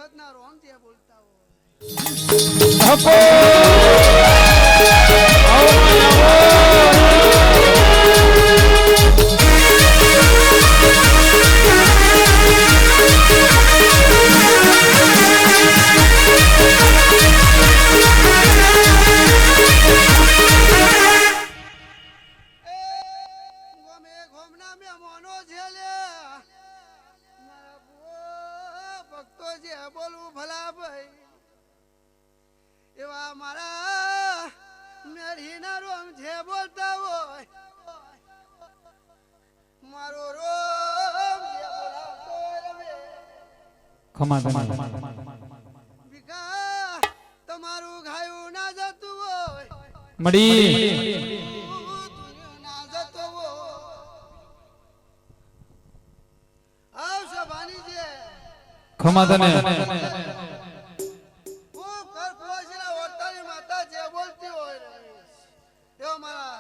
જગતના રોમ જે બોલતા હોય તમારું ગાયું ના જતું હોય મડી ના જતો આવશે ભાની છે ખમા તને માતા જે બોલતી હોય એવો મારા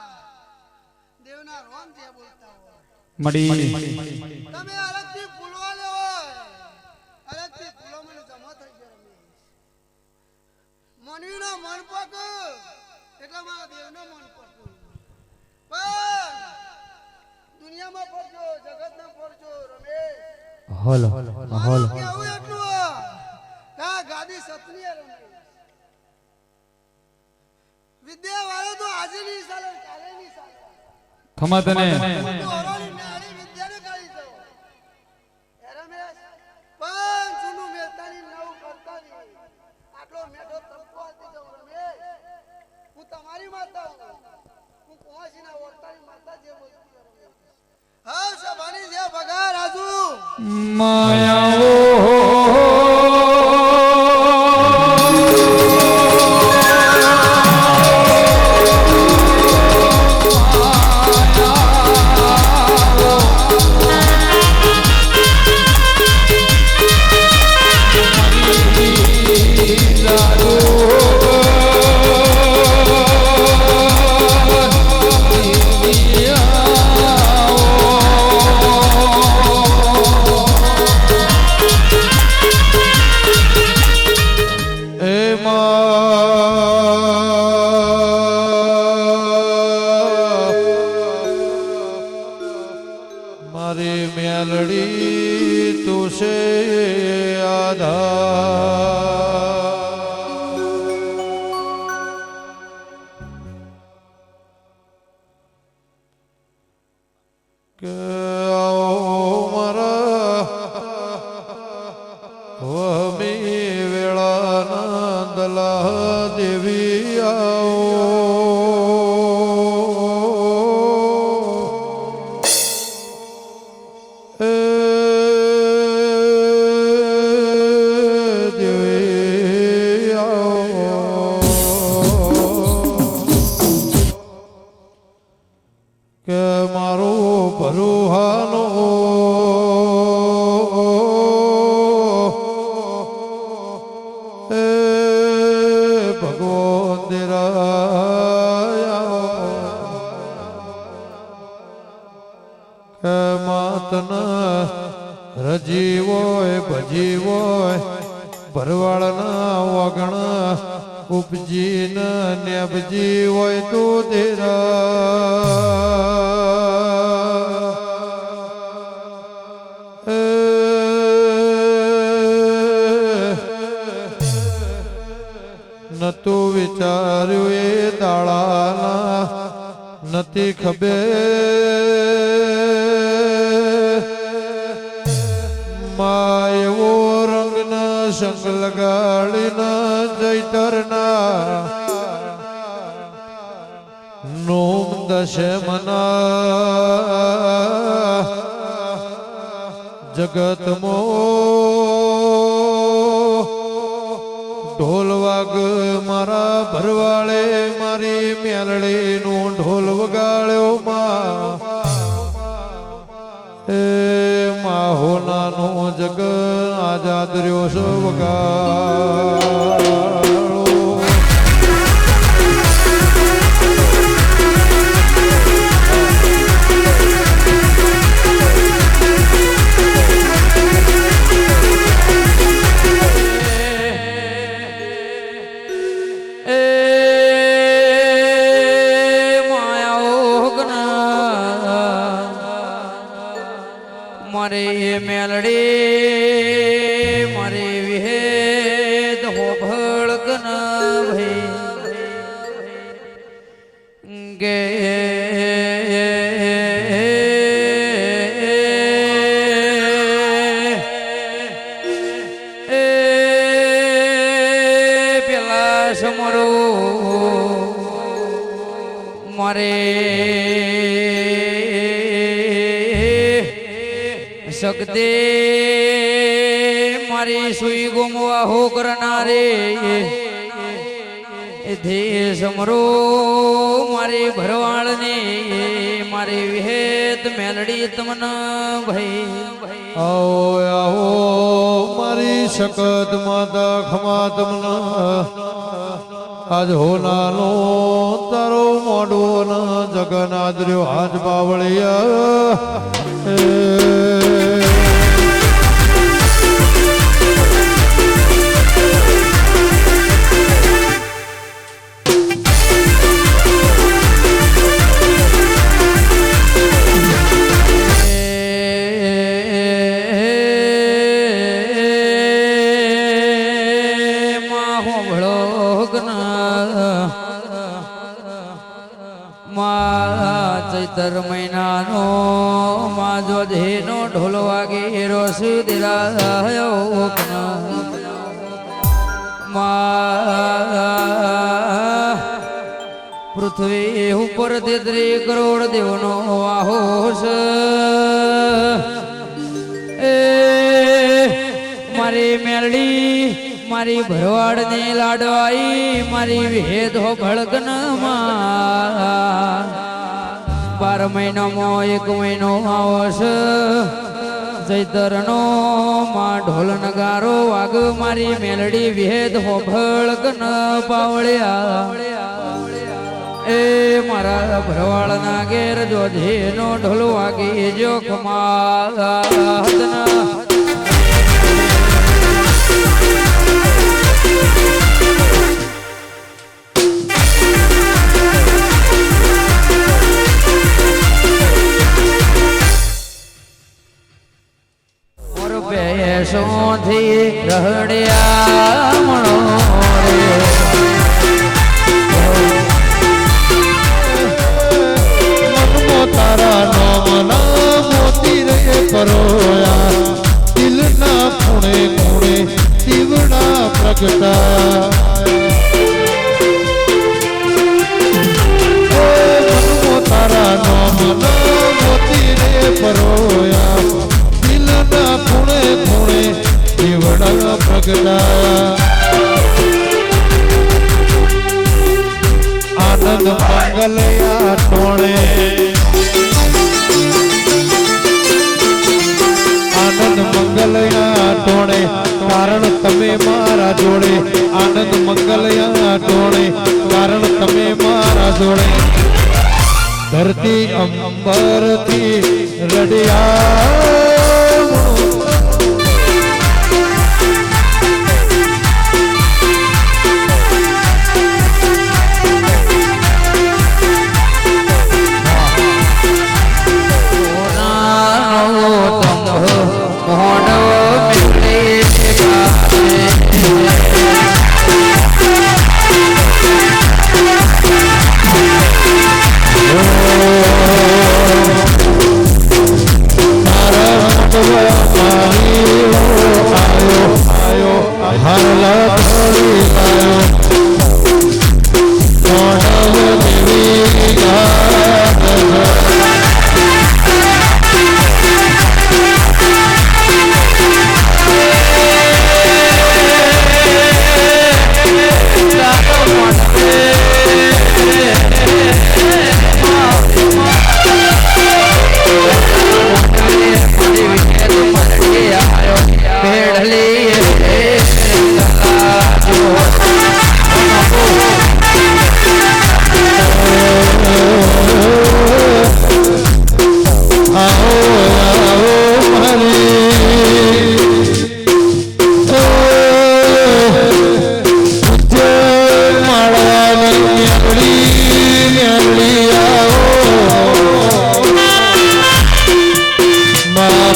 દેવના રોમ જે બોલતા હોય મડી તમે અલગથી ફૂલવાલે હોય અલગથી ફૂલો મને જમા થઈ ગયો મનવીનો મન પક એટલે મારા દેવનો મન પક પણ દુનિયામાં ફરજો જગતમાં ફરજો રમેશ હોલ હોલ કેવું એટલું કા ગાદી સતની રમેશ વિદ્યા વાળો તો આજે નહીં ચાલે કાલે નહીં ચાલે ખમા તને તમારી માતા હું કોશીના વર્તાની માતા જે બોલતી હા સભાની જે ભગા રાજુ માયાઓ મારી મેલડી તું છે આધાર કે આવો મારા વમી વેળાના દલા દેવી આવો કે મારું ભરુહાનો એ ભગવાન દેરાયા કે માતના રજી હોય ભજી હોય ભરવાડના વગણા ઉપજી ન નેબજી હોય તો દેરા નતું વિચાર્યું એ દાળાના નથી ખબર માં એવો રંગના સંગ લગાડીના જૈતરના નોમ દશે મના જગતમો ઢોલ વાગ મારા ભરવાળે મારી મેલડી નું ઢોલ વગાડ્યો માં એ માહોનાનો જગ આઝાદ રહ્યો છે વગાડો મારે મેલડી મારે વિહેદ હો ભળકન ભાઈ ગે પેલા સમરો મારે શકતે મારી સુઈ ગુમવા હો કરનારે દેશ સમરો મારી ભરવાડને મારી વિહેત મેલડી તમન ભાઈ આવો આવો મારી શકત માતા ખમા તમના આજ હોનાનો તારો મોઢો ન જગન્નાથ રહ્યો હાથ બાવળિયા ચૈતર મહિનાનો માં જોધેનો ઢોલ વાગે રોસ દિલાયો પૃથ્વી ઉપર 33 કરોડ દેવનો આહોશ એ મારી મેલડી મારી ભરવાડની લાડવાઈ મારી વિહેદો ભળકન માં 12 મહિનામાં 1 મહિનો આવશે ચૈતરનો માં ઢોલ નગારો વાગ મારી મેલડી વિહેદ હો ભળકન પાવળ્યા એ મારા ભરવાડના ઘેર જોધીનો ઢોલ વાગી જોખમાં બેસોથી રહડ્યા મણો રે મનમો તારા નામના મોતી રે પરોયા દિલના ખૂણે ખૂણે દીવડા પ્રગટાયા મનમો તારા નામના મોતી રે પરોયા દિલના ખૂણે ખૂણે દીવડા પ્રગટાયા આનંદ મંગલયા ટોણે આનંદ મંગલયા ટોણે કારણ તમે મારા જોડે આનંદ મંગલયા ટોણે કારણ તમે મારા જોડે ધરતી અંબરથી રડ્યા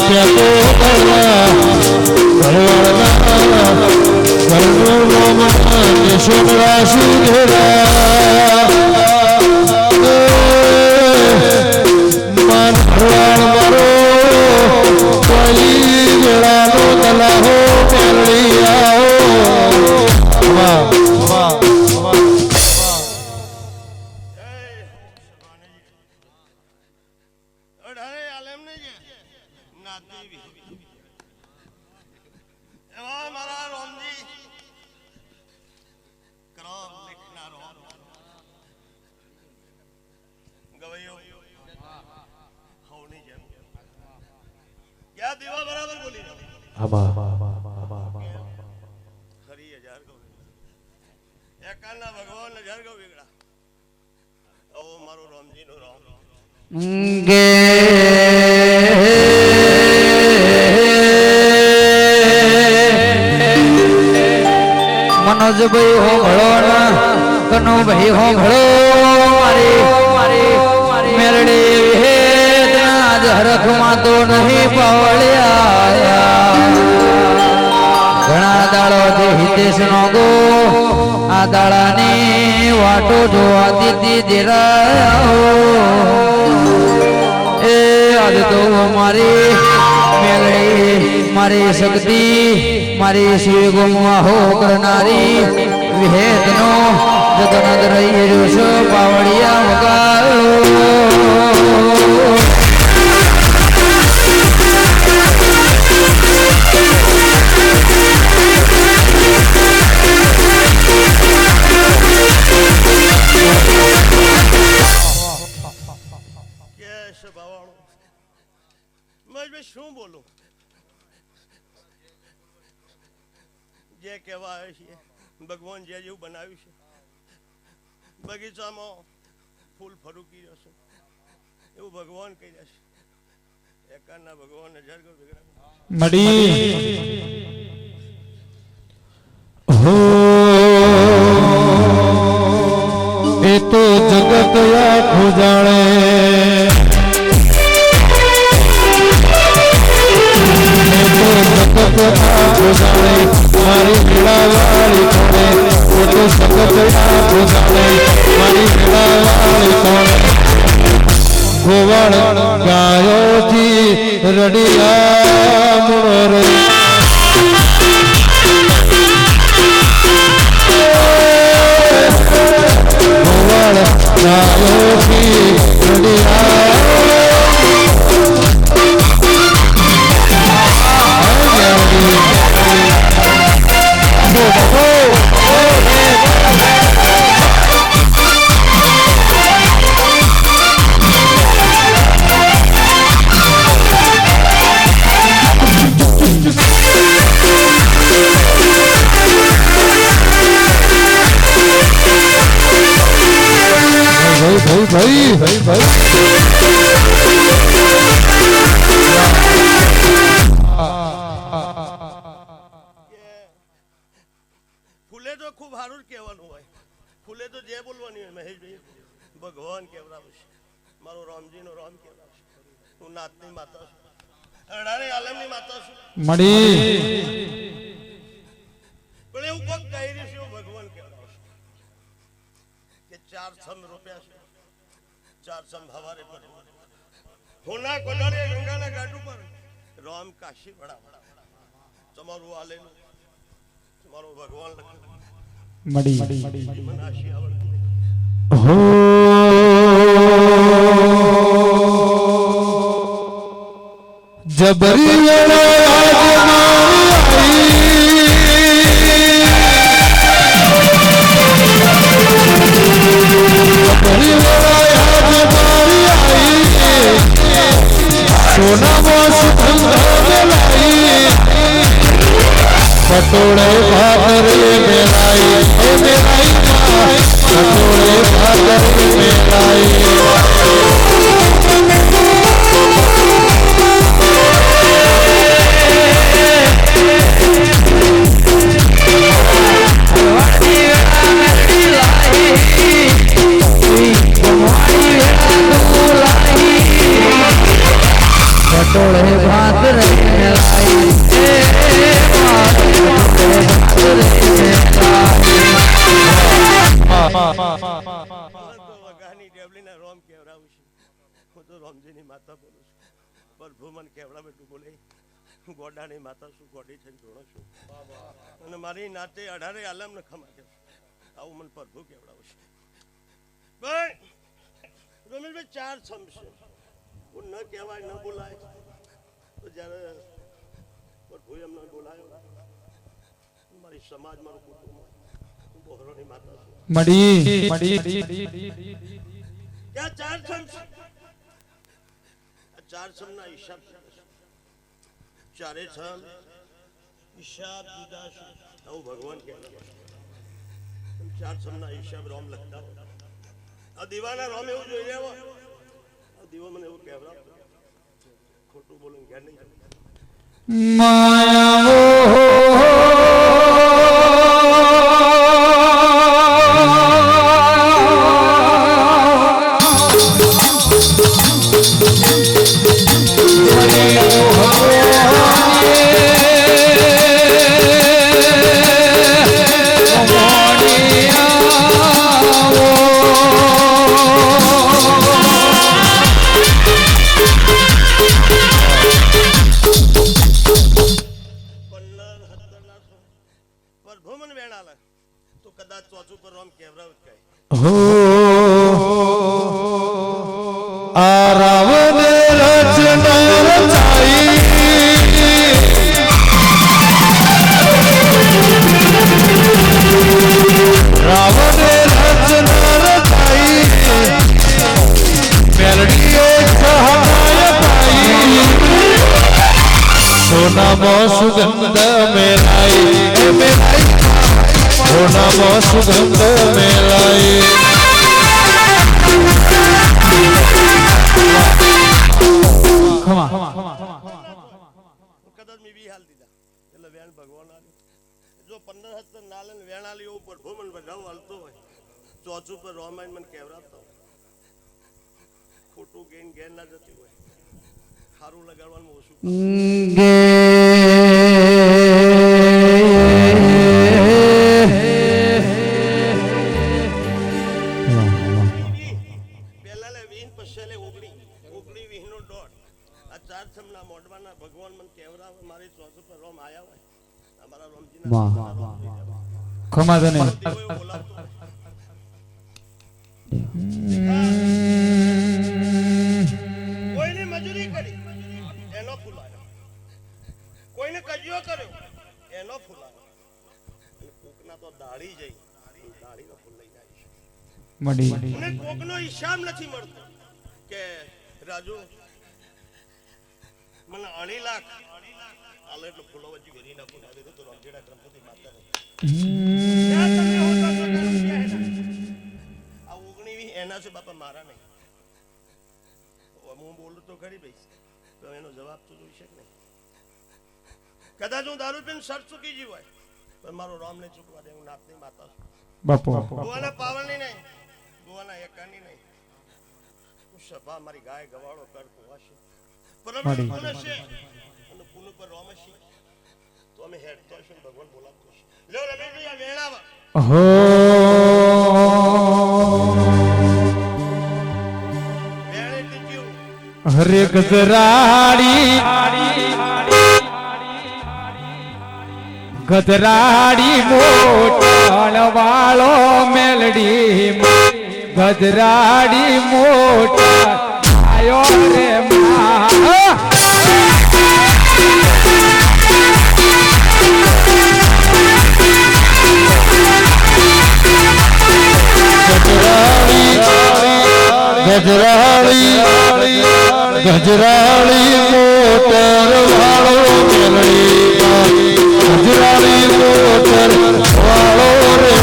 પેતો કરવા ભરવાડના ઘરનું નામ નિશોનરા સુધેરા મન ભરવાડ મારો કોઈ વેળાનો તલાહો મેળવી આવો વાહ વાહ વાહ અઢારે આલેમ ને જે નાતી એવા મારા રોમજી કરમ લેખનારો ગવૈયો હવની જેમ ક્યાં દીવા બરાબર બોલી ખરી 1000 ગૌ એકાના ભગવાન 1000 ગૌ વેગડા ઓ મારો રોમજી નો રોમ ગે મનોજભાઈ હો ભળો ના કનુભાઈ હો ભળો મારી મેરડી વિહેદના જ હરખમાં તો નહીં પાવળ્યા ઘણા દાડોથી હિતેશ નો ગો આ દાડાની વાટો જોવા દીધી દેરાયો એ આજ તો મારી મેલડી મારી શક્તિ મારી શિવ ગુમવા હો કરનારી વિહેદનો જગન્નાથ રહી રહ્યો છે પાવડિયા વગાડો શું બોલું જે કહેવાય છે ભગવાન જે જેવું બનાવ્યું છે બગીચામાં ફૂલ ફરૂકી જશે એવું ભગવાન કહી જશે એકાના ભગવાન 1000 ગૌ મડી હો એ તો જગત આખું જાણે મારી મેળાવાળી કોણે એ તો સગત આખું જાણે મારી મેળાવાળી કોણે ગોવાળ ગાયોથી રડિયા મુણો રે ગોવાળ ગાયોથી રડિયા ભાઈ ફૂલે તો ખૂબ સારું કહેવાનું હોય ફૂલે તો જે બોલવાની હોય મહેશભાઈ ભગવાન કેવડાવે છે મારો રામજી નો રામ કેવડાવે છે હું નાતની માતા છું અઢારે આલમની માતા છું મડી પણ એવું કોક કહી રહ્યું છે ભગવાન કેવડાવે છે કે 4 છમ રૂપિયા છે 4 છમ હવારે પર હોના કોડારે ગંગાના ઘાટ ઉપર રામ કાશી વડા તમારું આલેલું તમારો ભગવાન મડી મનાશી આવડ હો જબરી પટોળે ભાગરે મેલાઈ એ મેલાઈ પટોળે ભાગરે મેલાઈ પટોળે ભાત રે મેલાઈ વગાની ડેવલીના રોમ કેવડાવું છું. હું તો રોમજીની માતા બોલું છું. પ્રભુ મને કેવડા બેઠું બોલે ગોડાની માતા છું, ગોડી થઈને જોડો છું. અને મારી નાતે 18 આલમને ખમા દે આવું મને પ્રભુ કેવડાવું છે. પણ રમેશભાઈ 4 સમશે હું ન કહેવાય ન બોલાય તો જ્યારે પ્રભુ એમને બોલાયો મારી સમાજ મારું કુટુંબ હું બહોરોની માતા છું. મડી ત્યાં 4 સમ છે. આ 4 સમના હિસાબ છે. ચારે સમ હિસાબ જુદા છે. આવું ભગવાન કહે છે. 4 સમના હિસાબ રોમ લખતા હોય. આ દીવાના રોમ એવું જોઈ લેવો. આ દીવો મને એવું કહેવડાવતો ખોટું બોલું ઘેર નહીં જવું. પ્રભુ મને વેણાલે તો કદાચ ચોથું પર રોમ કહેવડાવત કહે હો આ રાવણ રચના રચાઈ રાવણ રચના રચાઈ મેલડીએ સહાય પાઈ સોનામાં સુગંધ મેલાઈ મેલાઈ સોનામાં સુગંધ મેલાઈ કદાચ મેં બી હાલ દીધા એટલે વેણ ભગવાન આલ્યું. જો 15 હસ્તર નાલે વેણ આલ્યું એવું પ્રભુ મને વધાવ હાલતો હોય ચોથું પર રોમાયણ મને કહેવડાવતો હોય ખોટું ગેન ઘેર ના જતી હોય સારું લગાડવાનું ઓછું પહેલા વીન પછી ઓગણી વીહનો દોઢ આ 4 સમના મોઢવાના ભગવાન મને કહેવડાવે મારી ચોથું પર રોમ આયા હોય અમારા રોમજીના ખમા તને કોઈને મજૂરી કરી એનો ફૂલાયો કોઈને કજિયો કર્યો એનો ફૂલાયો અને કોકના તો દાઢી જઈ દાઢીનો ફૂલ લઈ જાય છે. મડી અને કોકનો હિસાબ નથી મળતો કે રાજુ મને 2.5 લાખ આલે એટલે ફૂલો વચ્ચે વેરી ના ફૂલ આવે તો રમજીડા ક્રમપતિ માતા ત્યાં તમે હોતા છો કે રૂપિયા એના આ 19 એના છે બાપા મારા નહીં. હું બોલું તો ખરી ભાઈ તો એનો જવાબ તો જોઈ શકે નહીં. કદાચ હું દારૂ પીને સર ચૂકી ગયું હોય પણ મારો રામ ને ચૂકવા દે હું નાતની માતા છું. બાપુ ગોવાના પાવનની નહીં ગોવાના એકાની નહીં હું સભા મારી ગાય ગવાળો કર કુવાશે પરમ પુન છે અને પુન પર રોમ છે તો અમે હેડતો છે ભગવાન બોલાવતો છે. લ્યો રમેશભાઈ આ વેળાવા હો વેળે ટીક્યું હરે ગજરાડી ગજરાડી મોટણ વાળો મેલડી ગજરાડી મોટણ આયો રે મા ગજરાળી મોટર વાળો મેલડી ગજરાળી મોટર વાળો રે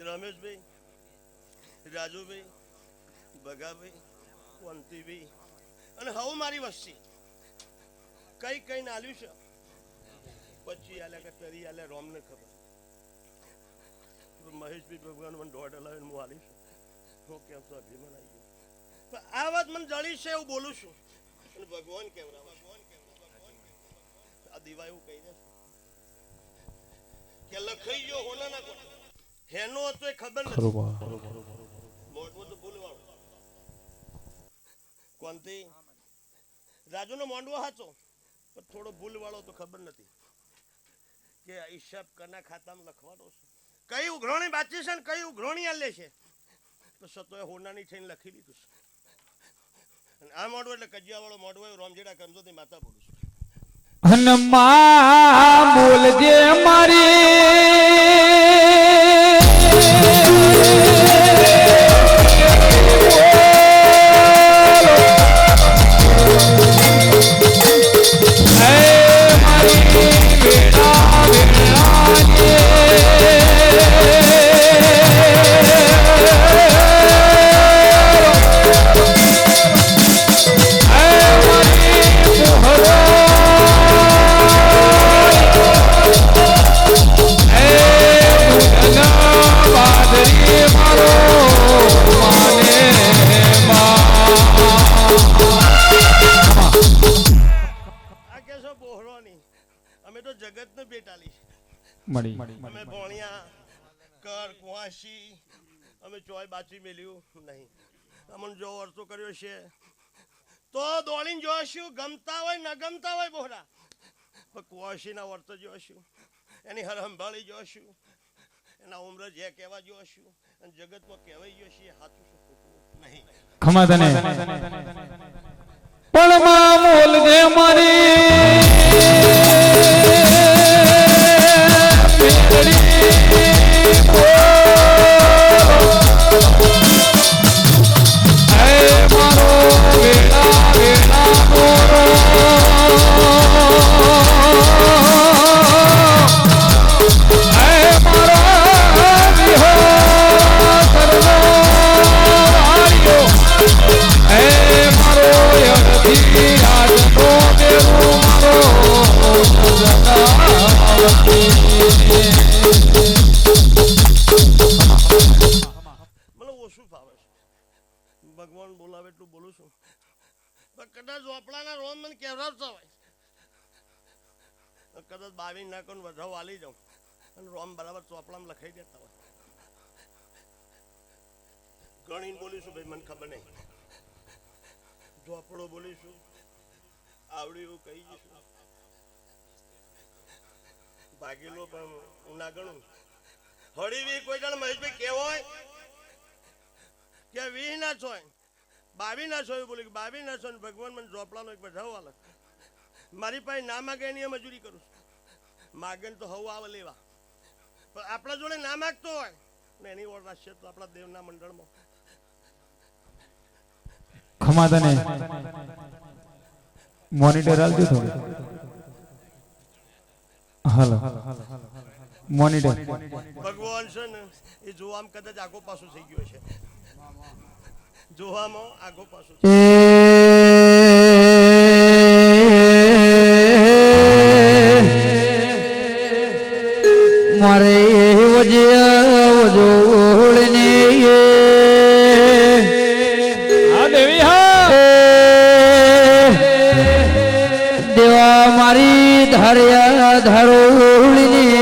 રમેશભાઈ રાજુભાઈ ભગાભાઈ વંતીભાઈ અને હવે મારી વસ્તી કઈ કઈ નાલ્યું છે પછી આલે કે તરી આલે રોમ ને ખબર મહેશભાઈ ભગવાન મને દોઢ લાવીને હું આલીશ હું કેમ તો અભિમાન આવી ગયું પણ આ વાત મને જળી છે એવું બોલું છું અને ભગવાન કેવરાવે આ દીવા એવું કહી દે કે લખાઈ ગયો હોના ના કોઈ હેનો હતો એ ખબર નથી મોટવો તો ભૂલવાળો કોનથી રાજુનો મોંડવો હાચો પણ થોડો ભૂલવાળો તો ખબર નથી કે હિસાબ કના ખાતામાં લખવાનો છે કઈ ઉઘરાણી બાકી છે ને કઈ ઉઘરાણી આલે છે તો સતોએ હોનાની થઈને લખી લીધું છે અને આ મોડવો એટલે કજિયાવાળો મોડવો રોમજીડા કરમજોતી માતા બોલું છું હનુમાન બોલજે અમે ભોણિયા કર કુવાસી અમે ચોય બાચી મેલ્યું નહીં અમને જો અર્થો કર્યો છે તો દોડીને જોશું ગમતા હોય ન ગમતા હોય બોહરા પણ કુવાસીના વર્તો જોશું એની હર સંભાળી જોશું એના ઉમર જે કહેવા જોશું અને જગતમાં કહેવાય ગયો છે હાથું શું ખોટું નહીં ખમા તને પણ માં બોલજે મારી ભગવાન બોલાવે એટલું બોલું છું પણ કદાચ ચોપડાના રોમ મને કહેવડાવતા હોય કદાચ 22 નાકોને વધાવ વાલી જાઉં અને રોમ બરાબર ચોપડામાં લખાઈ દેતા હોય ગણીને બોલીશું ભાઈ મને ખબર નહીં ચોપડો બોલીશું આવડ્યું એવું કહી જઈશું ભાગેલો પણ હું ના ગણું હળીવી કોઈ જણ મહેશભાઈ કેવો હોય કે 20 ના છો 22 ના છો બોલી 22 ના છો ભગવાન મને ચોપડાનો એક વધાવ આલે મારી પાસે ના માગે એની મજૂરી કરું માગે તો હવ આવે લેવા પણ આપણા જોડે ના માગતો હોય ને એની ઓર રાશિ તો આપણા દેવના મંડળમાં ખમા તને મોનિટર આલજો થોડું હાલો મોનિટર ભગવાન છે ને એ જોવામાં કદાચ આગો પાછું થઈ ગયો છે જોવામાં આગો પાછું મારે વજોળને હા દેવી હા દેવા મારી ધાર્યા ધારોળની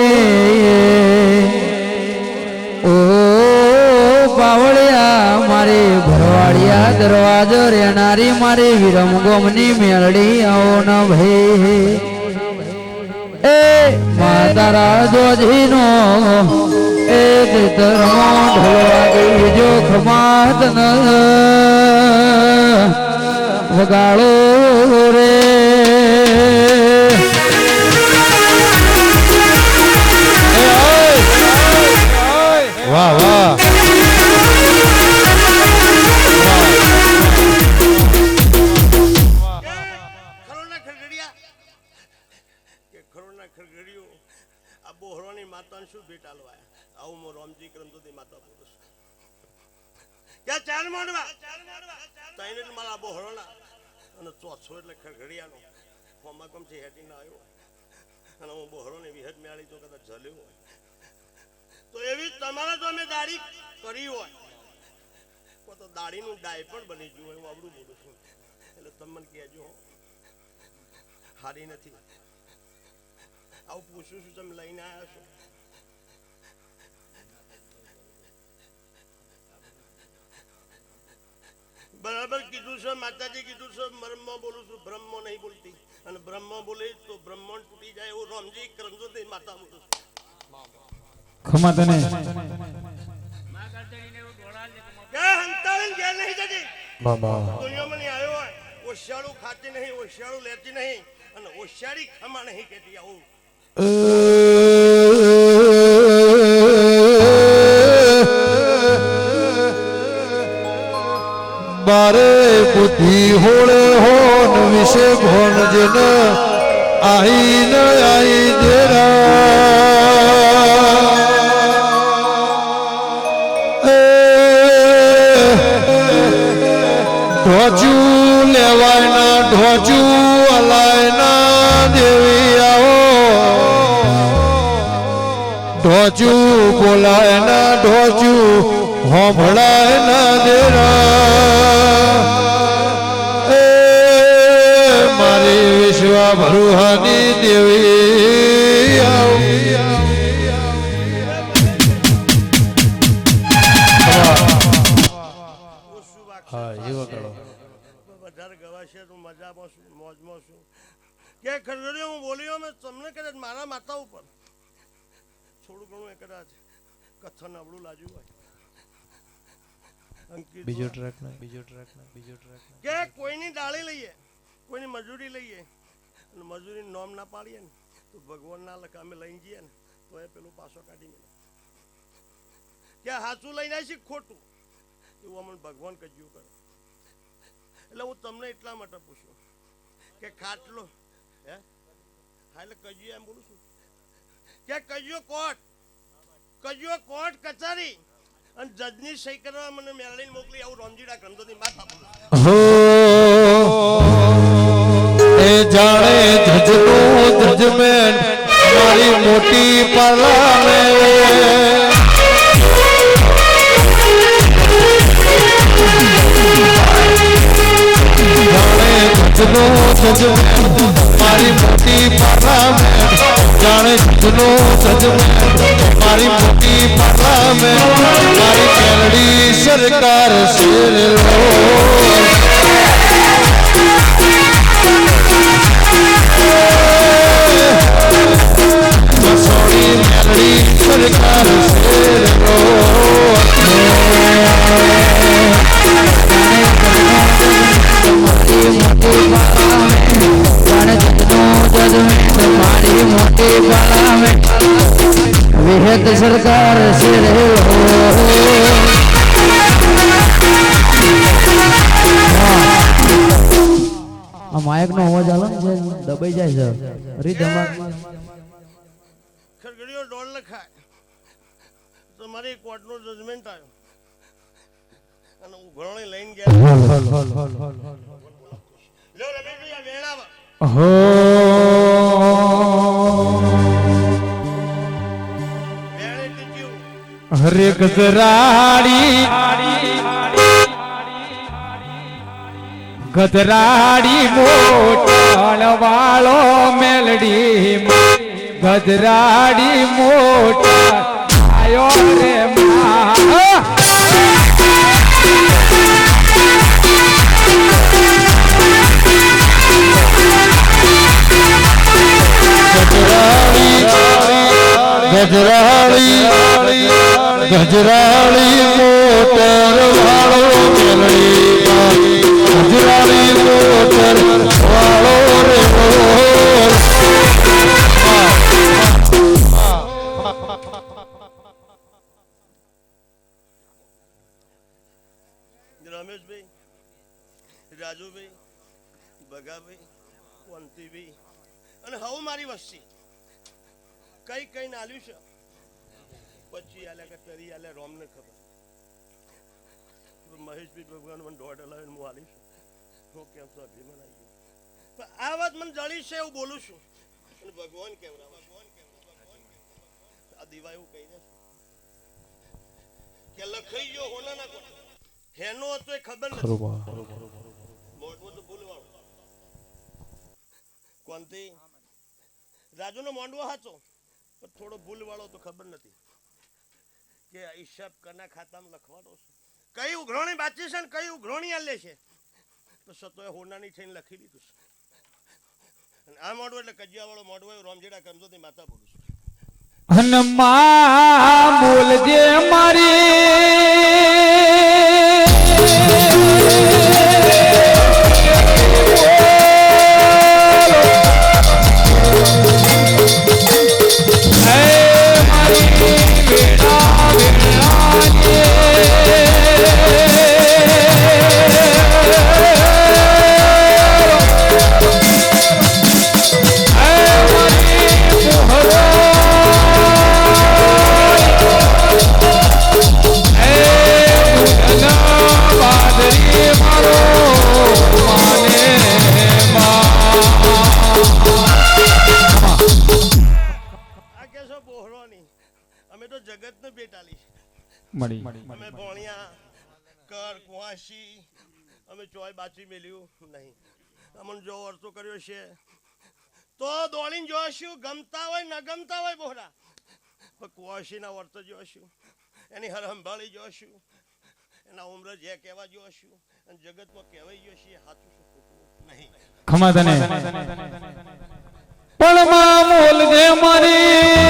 ઓ બાવળિયા મારી ભરવાડિયા દરવાજો રેનારી મારી વિરમ ગોમની મેળડી આવો ન ભાઈ એ માતારા જોજીનો એ ધર્મો ઢોળવાગી જો ખમાત ન વગાડો રે વાહ વાહ માતાને શું ભેટ આલવા આવું હું રામજી કરમજોતી માતા બોલું છું ક્યાં ચાર મોડવા તઈને મારા આબો હરોણા અને ચોથો એટલે ખરઘડિયાનો ફોમાં કમથી હેડી ના આવ્યો અને હું બોહરોને વિહત મેળી તો કદાચ જલ્યો હોય તો એવી તમારા જો અમે દાઢી કરી હોય તો દાઢીનું ડાયપર બની ગયું હોય, હું આવડું બોલું છું. એટલે તમે મને કહેજો હારી નથી. આવું પૂછું છું, તમે લઈને આવ્યા છો. બરાબર કીધું છે માતાજી, કીધું છે બ્રહ્મ બોલું છું, બ્રહ્મ નહીં બોલતી. અને બ્રહ્મ બોલે તો બ્રહ્માંડ તૂટી જાય એવું રામજી કરમજોતી માતા બોલું છું. ખમા તને કે હંતાળીને ઘેર નહીં જતી. દુનિયામાં નહીં આવ્યો હોય, ઓશિયાળું ખાતી નહીં, ઓશિયાળું લેતી નહીં, અને ઓશિયાળી ખમા નહીં કહેતી. આવું બારે બુદ્ધિ હોળે હોન વિશે ભોન જન આઈ ન આઈ ઢોચું લેવાય ના ઢોચું અલાય ના દેવી આવો ઢોચું બોલાય ના ઢોચું હોંભળાય ના દેરા મારી વિશ્વા ભરુહાની દેવી વધારે ગવાશે તો મજામાં છું, મોજમાં છું. કે ખરગડીઓ હું બોલ્યો મેં તમને કદાચ મારા માતા ઉપર થોડું ઘણું એ કદાચ કથન અવળું લાગ્યું હોય. બીજો ટ્રેક કે કોઈની ડાળી લઈએ, કોઈની મજૂરી લઈએ અને મજૂરી નોમ ના પાડીએ ને તો ભગવાનના લખામે લઈને જઈએ ને તો એ પેલું પાછો કાઢી મેળે. કે હાચું લઈને આવી ખોટું એવું અમને ભગવાન કજ્યું કરે. એટલે હું તમને એટલા માટે પૂછું કે ખાટલો હે હા એટલે કજ્યું એમ બોલું છું કે કજ્યો કોર્ટ કચેરી અને જજની સહી કરવા મને મેળવીને મોકલી. આવું રમજીડા ગ્રંથોની માતા બોલું. એ જાણે જજનું જજમેન્ટ મારી મોટી પાર્લામેન્ટ મારી મોટી પાર્લામેન્ટ જાણે જજનો જજમેન્ટ મારી મોટી પાર્લામેન્ટ મારી કેરડી સરકાર શેર સોની મેલડી સરકાર શેર વિહેત સરકાર છે આ માયક નો અવાજ આવે છે દબાઈ જાય છે રીધમા ખરગડીઓ ડોળ લખાય તો મારી કોર્ટનો જજમેન્ટ આવ્યો અને ઉઘરાણી લઈને ગયા. લો રમેશભાઈ આ વેણાવા હરે ગધરાડી મોટણ વાળો મેલડી ગધરાડી મોટા આયો રે ગજરાળી મોટર વાળો મેલડી ગજરાળી મોટર વાળો રે રમેશભાઈ, રાજુભાઈ, ભગાભાઈ, વંતીભાઈ અને હવે મારી વસ્તી કઈ કઈ નાલ્યું છે. પછી આલે કે તરી આલે રોમ ને ખબર. મહેશભાઈ ભગવાન મને દોઢ હલાવીને હું હાલીશ. હું કેમ તો અભિમાન આવી ગયું. પણ આ વાત મને જળી છે એવું બોલું છું. અને ભગવાન કેવડા આ દીવા એવું કહી દે કે લખાઈ ગયો હોનાના કોટ હેનો હતો એ ખબર નથી ખરું બા. મોઢું તો ભૂલવાળું કોણથી રાજુનો મોંડવો હાચો પણ થોડો ભૂલવાળો તો ખબર નથી કે આ હિસાબ કના ખાતામાં લખવાનો છે કઈ ઉઘરાણી બાકી છે ને કઈ ઉઘરાણી આલે છે તો સતોય હોનાની થઈને લખી દીધું છે અને આ મોઢું એટલે કજિયાવાળો મોઢું હોય રોમજીડા કરમજોતી માતા બોલું છું હનુમાન બોલજે અમે તો જગતને બેટાલી મળી અમે ભોણિયા કર કુવાસી અમે ચોય બાચી મેલ્યું નહીં અમને જો અર્થો કર્યો છે તો દોડીને જોશું ગમતા હોય ન ગમતા હોય બોહરા પણ કુવાસીના વર્ત જોશું એની હર સંભાળી જોશું એના ઉમર જે કહેવા જોશું અને જગતમાં કહેવાય જોશે એ સાચું શું ખોટું નહીં ખમા તને પણ માં બોલજે મારી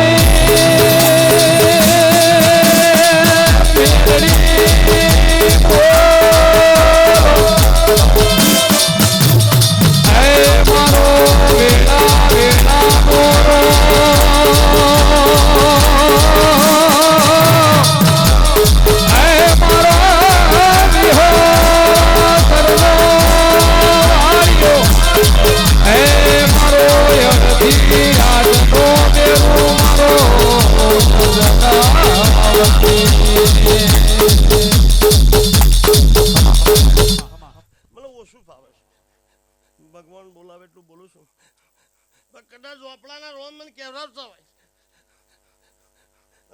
ભગવાન બોલાવે એટલું બોલું છું પણ કદાચ ચોપડાના રોમ મને કહેવડાવતા હોય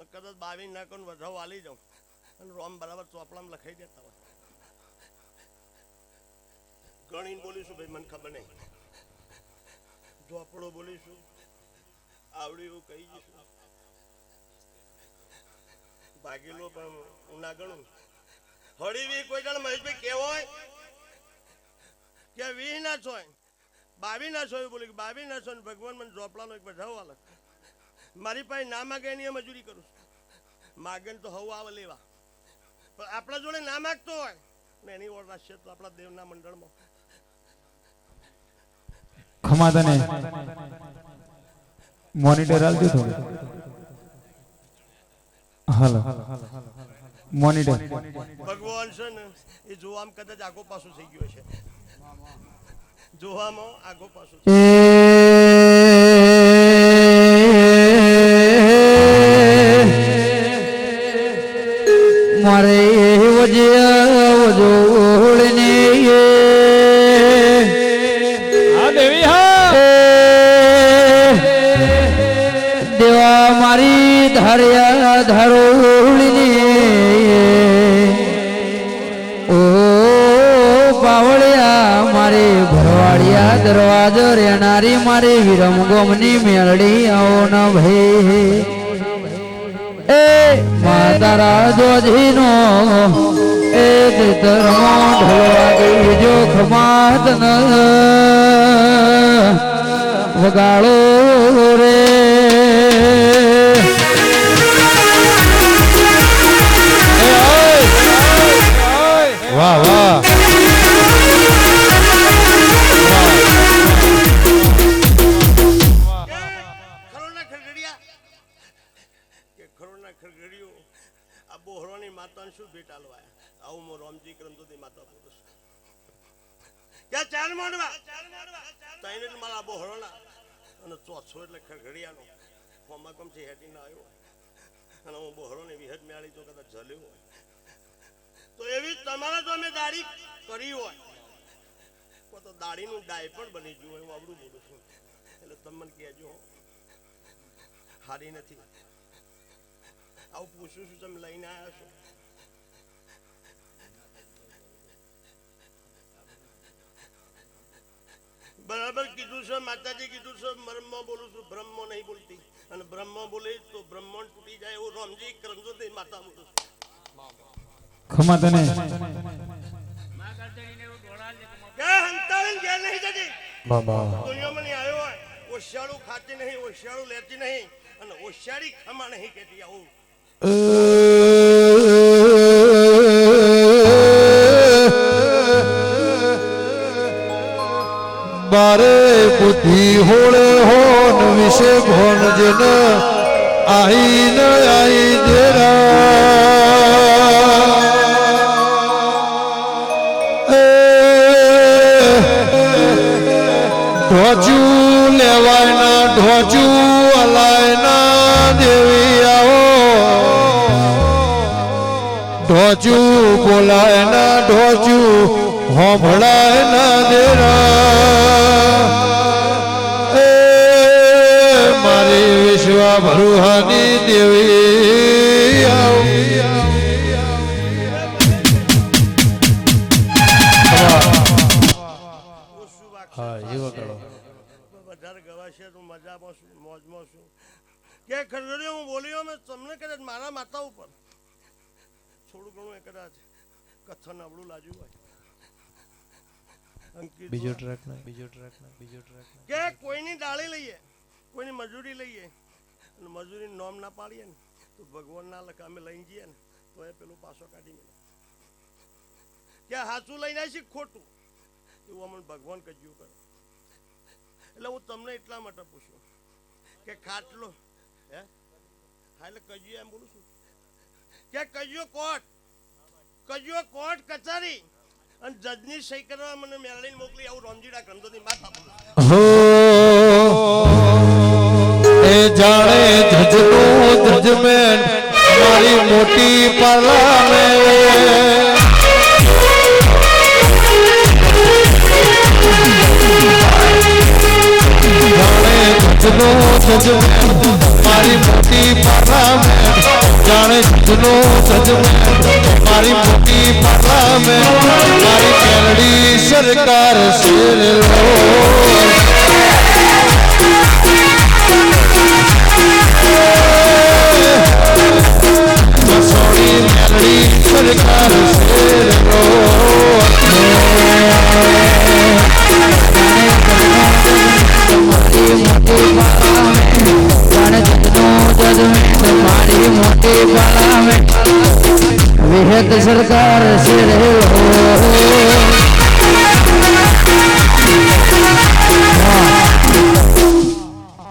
કદાચ 22 નાખોને વધાવ આલી જાઉં અને રોમ બરાબર ચોપડામાં લખાઈ દેતા હોય ગણીને બોલીશું ભાઈ મને ખબર નહીં ચોપડો બોલીશું આવડ્યું એવું કહી જઈશું ભાગેલો પણ હું ના ગણું હળીવી કોઈ જણ મહેશભાઈ કેવો હોય કે 20 ના છો 22 ના છો બોલે કે 22 ના છો ને ભગવાન મને ચોપડાનો એક બધાવ આલે મારી પાસે ના માગે એની મજૂરી કરું માગે તો હવ આવે લેવા પણ આપણા જોડે ના માગતો હોય ને એની ઓર રાખશે તો આપણા દેવના મંડળમાં ખમા તને મોનિટર આલજો થોડું હાલો મોનિટર ભગવાન છે ને એ જોવામાં કદાચ આગો પાછું થઈ ગયો છે જોવામાં આગો પાછું મારે વજોળને દેવી હા દેવા મારી ધાર્યા ધારોળને ઓ પાવળિયા મારે ભરવાડિયા દરવાજો રેનારી મારી વિરમ ગોમની મેળડી આવો ન ભાઈ એ માતારા જોજીનો એ ધર્મો ઢોળવાગી જો ખમાત ન વગાડો રે વાહ વાહ ખરોના ખરગડિયો આ બોહરોની માતાને શું ભેટ આલવાયા આવું મો રામજી કરમજોતી માતા બોલું ક્યાં ચાર માંડવા તઈને જ મારા બોહરોના અને ચોથો એટલે ખરગડિયાનો ફોમાં કમથી હેટીને આવ્યો અને હું બોહરોની વિહત મેળી તો કદાચ જલ્યો હોય તો એવી તમારા જો અમે દાઢી કરી હોય તો દાઢીનું ડાય પણ બની ગયું હું આવડું બોલું છું એટલે તમે મને કહેજો હારી નથી આવું પૂછું છું તમે લઈને આવ્યા છો બરાબર કીધું છે માતાજી કીધું છે બ્રહ્મ બોલું છું બ્રહ્મ નહીં બોલતી અને બ્રહ્મ બોલે તો બ્રહ્માંડ તૂટી જાય એવું રામજી કરમજોતી માતા બોલું છું ખમા તને કે હંતાળીને ઘેર નહીં જતી દુનિયામાં નહીં આવ્યો હોય ઓશિયાળું ખાતી નહીં ઓશિયાળું લેતી નહીં અને ઓશિયાળી ખમા નહીં કહેતી આવું બારે બુદ્ધિ હોળે હોન વિશે ભોન જન આઈ ન આઈ ઢોચું લેવાય ના ઢોચું અલાય ના દેવી આવો ઢોચું બોલાય ના ઢોચું હોભળાય ના દેરા મારી વિશ્વા ભરુહાની દેવી હા એવો કરો વધારે ગવાશે તું મજામાં છું મોજમાં છું કે ખરગડીઓ હું બોલ્યો મેં તમને કદાચ મારા માતા ઉપર થોડું ઘણું એ કદાચ કથન અવળું લાગ્યું હોય બીજો ટ્રેક કે કોઈની ડાળી લઈએ કોઈની મજૂરી લઈએ અને મજૂરી નોમ ના પાડીએ ને તો ભગવાન ના લખા અમે લઈને જઈએ ને તો એ પેલું પાછો કાઢી મેળે કે હાચું લઈને આવી ખોટું એવું અમને ભગવાન કજ્યું કરે એટલે હું તમને એટલા માટે પૂછું કે ખાટલો હે હા એટલે કજ્યું એમ બોલું છું કે કજ્યો કોર્ટ કચેરી અને જજની સહી કરવા મને મેળવીને મોકલી આવું રમજીડા ગંદોની માથા બોલું એ જાણે જજનું જજમેન્ટ મારી મોટી પાર્લામેન્ટ મારી મોટી પાર્લામેન્ટ જાણે જજનો જજમેન્ટ મારી મોટી પાર્લામેન્ટ મારી કેરડી સરકાર શેર સોની કેરડી સરકાર શેર વિહેત સરકાર છે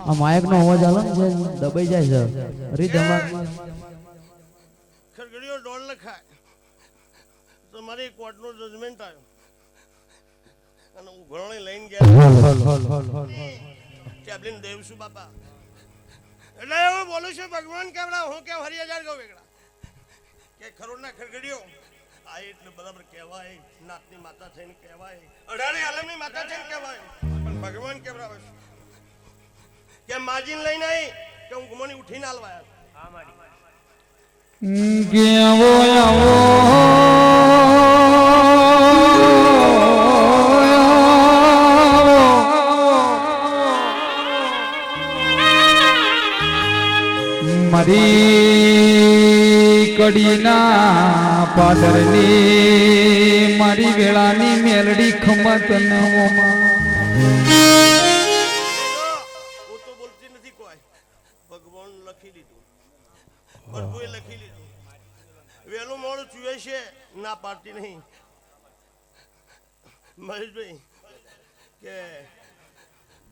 આ માયક નો અવાજ આલો ને જે દબાઈ જાય છે રી ધમાક ખરગડીઓ ડોળ લખાય તો મારી કોર્ટનો જજમેન્ટ આવ્યો અને હું ઘોરણી લઈને ગયા ટેબલીન દેવસુ બાપા એટલે એવું બોલું છું ભગવાન કેવડા હું કે હરિ હજાર ગૌ વેગડા કે ખરોડના ખરગડીઓ આ એટલે બરાબર કહેવાય નાતની માતા થઈને કહેવાય અઢારે આલમની માતા થઈને કહેવાય પણ ભગવાન કેવડા હોય કે માજીન લઈને આવી કે હું ગુમોની ઉઠીને આલવાયા મારી કડીના પાદરની મારી વેળાની મેલડી ખમત હું તો બોલતી નથી કોઈ ભગવાન લખી દીધું પ્રભુએ લખી લીધું વહેલું મોડું ચૂએ છે ના પાડતી નહીં મહેશભાઈ કે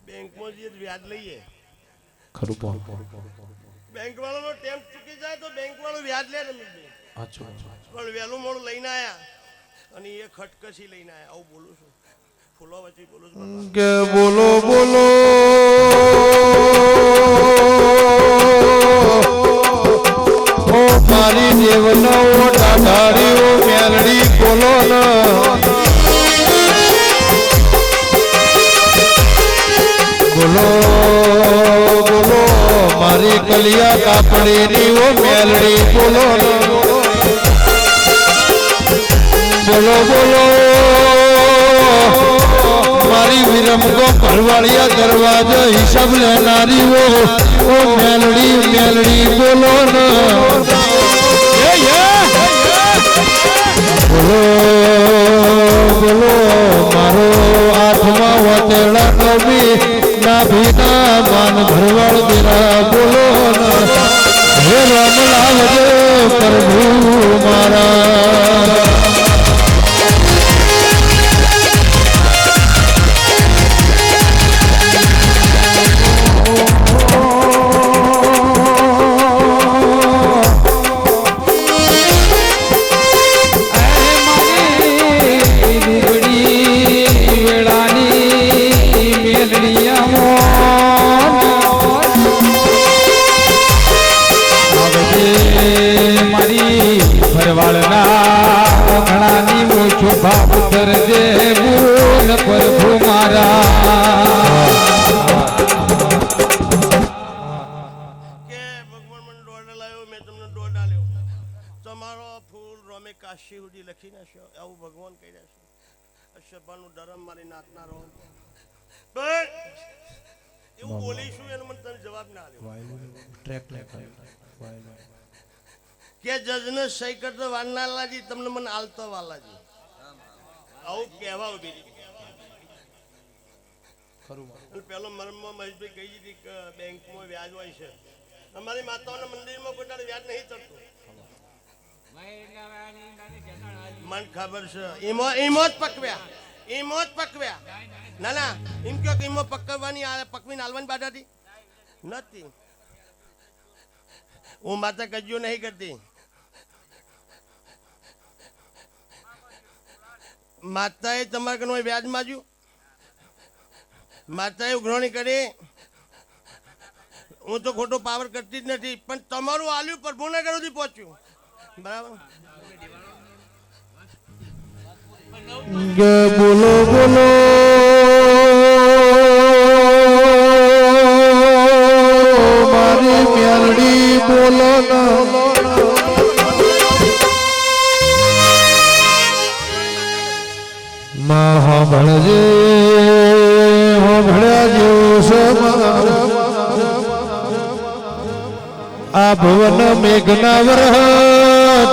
બેંકમાં જઈએ વ્યાજ લઈએ બેંક વાળાનો ટેમ્પ ચૂકી જાય તો બેંક વાળો વ્યાજ લે રમીશભાઈ પણ વહેલું મોડું લઈને આયા અને એ ખટકસી લઈને આયા આવું બોલું છું ફૂલો વચ્ચે બોલું છું કે બોલો ઓ મારી દેવનો ડાઢારીઓ મેલડી બોલો બોલો મારી કલિયા કાપડીની ઓ મેલડી બોલો બોલો મારી વિરમકો ભરવાડિયા દરવાજો હિસાબ લેનારીઓ ઓ મેલડી મેલડી બોલો ને બોલો બોલો મારો આઠમા વતેડા નવી ના ભીના માન ભરવાડ દેરા બોલો ને હે રામ લાવજો પ્રભુ મારા પ્રભુ મારા કે ભગવાન મને દોડ લાવ્યો મેં તમને દોડ આલ્યો તમારો ફૂલ રોમે કાશી સુધી લખી નાખ્યો આવું ભગવાન કહી રહ્યા છે અશબાનું ધર્મ મારી નાતના રહો પણ એવું બોલીશું એનો મને તને જવાબ ના આલ્યો કે જજને સહી કરતો વાલનાલાજી તમને મને આલતો વાલાજી આવું કહેવા ઉભી હતી પેલો મરમમાં મહેશભાઈ કહી દીધી કે બેંકમાં વ્યાજ હોય છે અમારી માતાઓના મંદિરમાં કોઈ તારે વ્યાજ નહીં ચડતું મને ખબર છે ઈમો જ પકવ્યા ના ના એમ કહો કે ઈમો પકવવાની પકવીને હાલવાની બાધા હતી નથી હું માતા કજ્યો નહીં કરતી માતાએ તમારા કનો વ્યાજ માંગ્યું માતાએ ઉઘરાણી કરી હું તો ખોટો પાવર કરતી જ નથી પણ તમારું આલ્યું પ્રભુનગર સુધી પહોંચ્યું બરાબર બોલો બોલો મારી મેલડી બોલો માં સાંભળજે સાંભળ્યા જેવું આ ભવન મેઘનાવર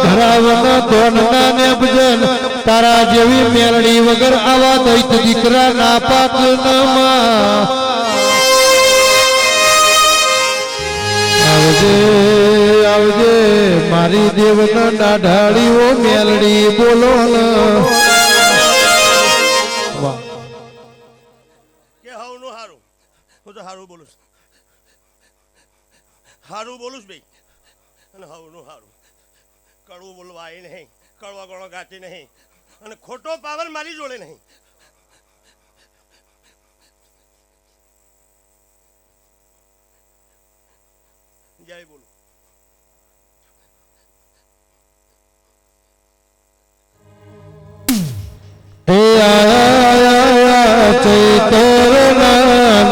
ધરાવન ધોનના ને ભજન તારા જેવી મેલડી વગર આવા દૈત દીકરા ના પાક આવજે આવજે મારી દેવન દાઢાડીઓ મેલડી બોલો કે હારું હારું હું તો હારું બોલું છું હારું બોલું છું ભાઈ અને હારું હારું કડવું બોલવા એ નહીં કડવા ગળો ગાતી નહીં અને ખોટો પાવર મારી જોડે નહીં જય બોલું હે આયા ચૈતર નાળા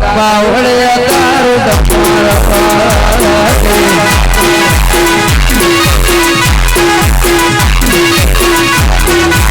પાવળી Thank you.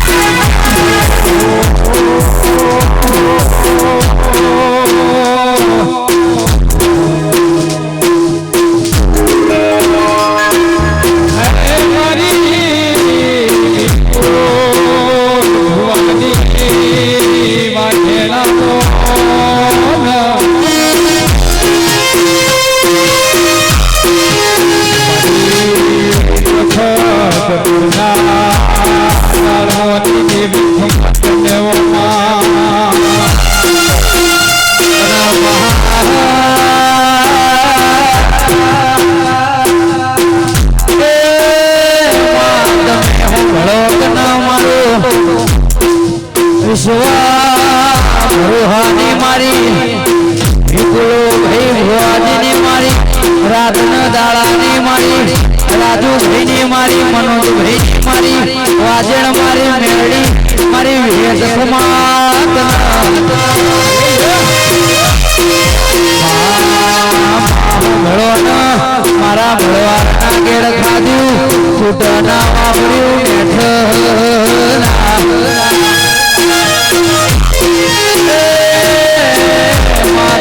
વિશ્વા ભરોહાની મારી વિપુલો ભાઈ ભુવાજીની મારી રાતના દાડાની મારી રાજુભાઈની મારી મનોજભાઈની મારી વાજણ મારી મેરડી મારી વેદ સમાત મારા ભળવાના કેળ ખાધું છૂટના વાપર્યું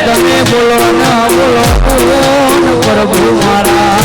તમે બોલો ના બોલો પ્રભુ મારા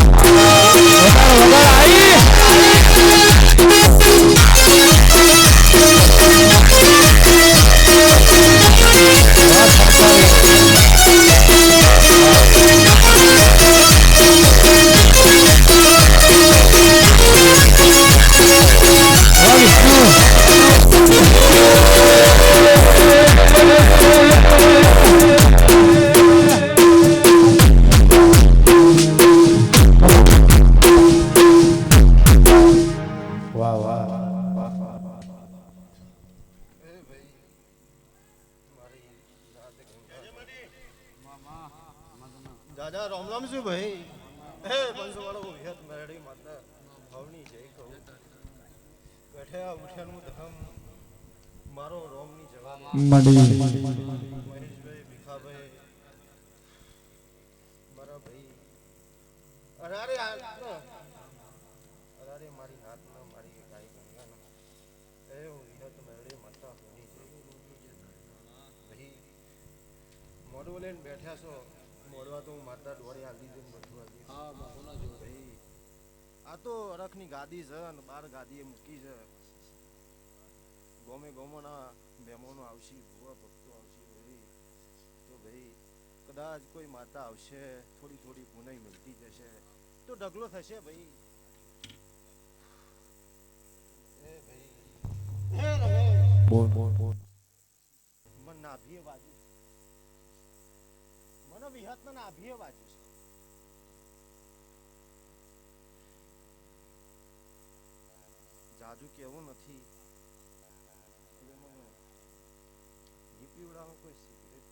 દાદા રામ રામ શું ભાઈ હે બંસવાળો વિહત મેરડી માતા ભાવની જય કહું બેઠે આ ઉઠ્યાનું ધમ મારો રોમની જવાબ મહેશભાઈ ભીખાભાઈ મારા ભાઈ અરે મારી નાત ના મારી ગાય ગંગા એ વિહત મેરડી માતા ભાવની જય ભાઈ મોડું લઈને બેઠા છો મોડવા તો હું માતા દોડી હાલી દઉં બધું ભાઈ આ તો અરખની ગાદી છે અને 12 ગાદીએ મૂકી છે ગોમે ગોમના મહેમાનો આવશે ભૂવા ભક્તો આવશે ભાઈ તો ભાઈ કદાચ કોઈ માતા આવશે થોડી થોડી પુનાઈ મળતી જશે તો ઢગલો થશે ભાઈ એ ભાઈ બોલ મન નાભીએ બાજુ મને વિહતના નાભીએ બાજુ જાજુ કેવું નથી પીવડાવો કોઈ સિગરેટ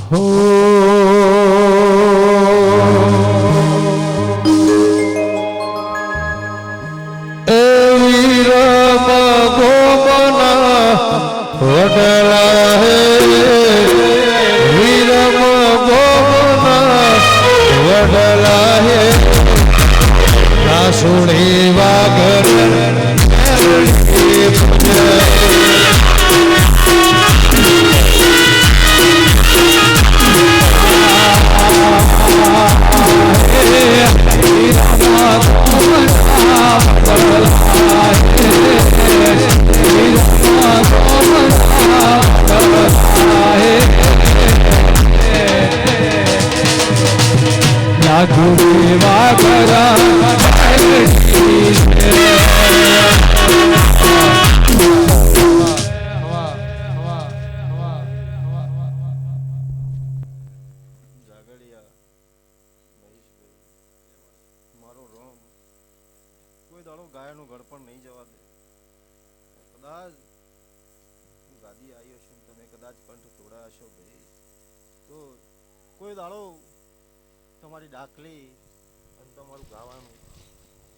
હો એ વીર ભગોમના વડલા હે વીર ભગોમના વડલા હે રાસુડી વાગર ગાયનું ગળપણ નહીં જવા દે કદાચ ગાદી આવ્યો છું તમે કદાચ કંઠ તોડાયા છો ભાઈ તો કોઈ દાડો તમારી ડાકલી અને તમારું ગાવાનું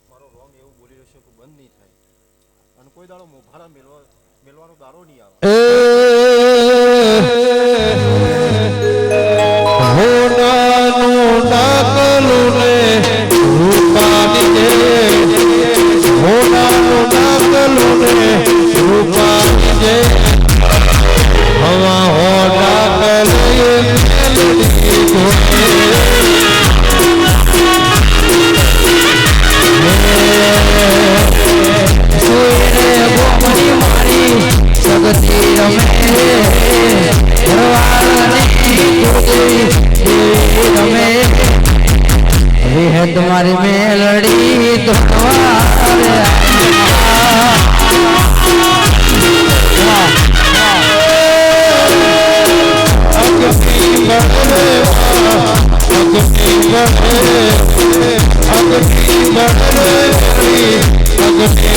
મારો રોમ એવું બોલી રહ્યો કે બંધ નહીં થાય અને કોઈ દાડો મોભારા મેળવાનો દાડો નહીં આવે બળે અગ્નિ બળે અગ્નિ